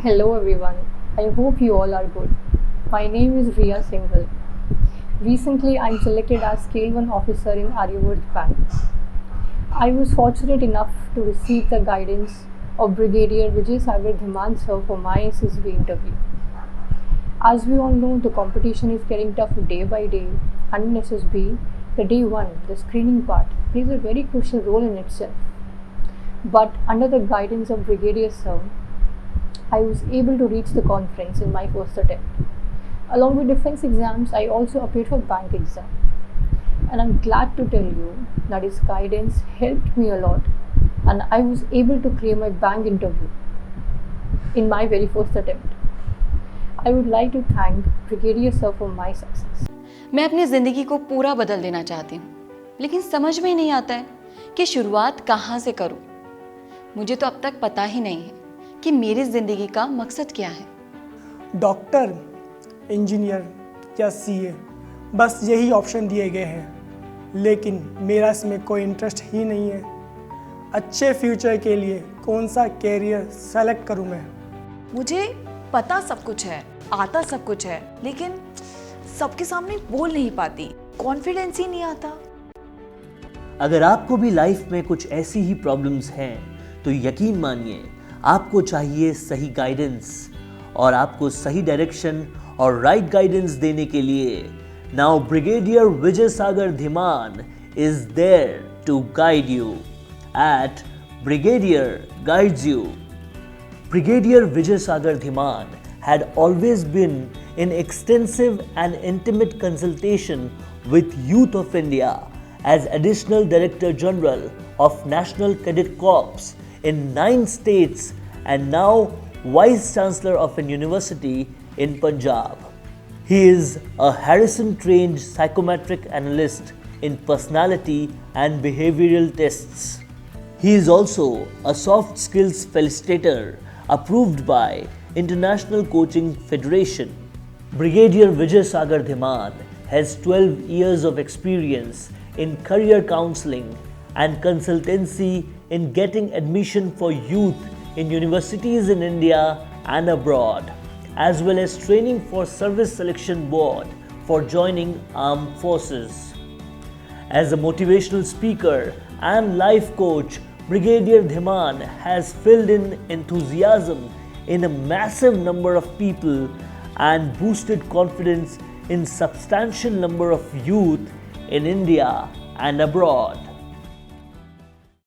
Hello everyone. I hope you all are good. My name is Riya Singhal. Recently, I'm selected as Scale 1 officer in Aryavart Bank. I was fortunate enough to receive the guidance of Brigadier Vijay Sagar Dhiman sir for my SSB interview. As we all know, the competition is getting tough day by day, and in SSB, the day one, the screening part, plays a very crucial role in itself. But under the guidance of Brigadier sir, I was able to reach the conference in my first attempt. Along with defense exams, I also appeared for bank exam. And I'm glad to tell you that his guidance helped me a lot, and I was able to clear my bank interview in my very first attempt. I would like to thank Brigadier sir for my success. मैं अपनी ज़िंदगी को पूरा बदल देना चाहती हूँ, लेकिन समझ में नहीं आता है कि शुरुआत कहाँ से करूँ। मुझे तो अब तक पता ही नहीं है कि मेरी ज़िंदगी का मकसद क्या है। डॉक्टर, इंजीनियर या सीए, बस यही ऑप्शन दिए गए हैं, लेकिन मेरा इसमें कोई इंटरेस्ट ही नहीं है। अच्छे फ्यूचर के लिए कौन सा कैरियर सेलेक्ट करूं मैं? मुझे पता सब कुछ है, आता सब कुछ है, लेकिन सबके सामने बोल नहीं पाती, कॉन्फिडेंस ही नहीं आता। अगर आपको भी लाइफ में कुछ ऐसी ही प्रॉब्लम्स हैं, तो यकीन मानिए आपको चाहिए सही गाइडेंस, और आपको सही डायरेक्शन और राइट गाइडेंस देने के लिए now brigadier Vijay Sagar Dhiman is there to guide you at brigadier guides you. Brigadier Vijay Sagar Dhiman had always been in extensive and intimate consultation with Youth of India as Additional Director General of National Cadet Corps in 9 states and now Vice Chancellor of an university in Punjab. He is a Harrison-trained psychometric analyst in personality and behavioral tests. He is also a soft skills felicitator approved by International Coaching Federation. Brigadier Vijay Sagar Dhiman has 12 years of experience in career counseling and consultancy in getting admission for youth in universities in India and abroad, as well as training for Service Selection Board for joining armed forces. As a motivational speaker and life coach, Brigadier Dhiman has filled in enthusiasm in a massive number of people and boosted confidence in substantial number of youth in India and abroad.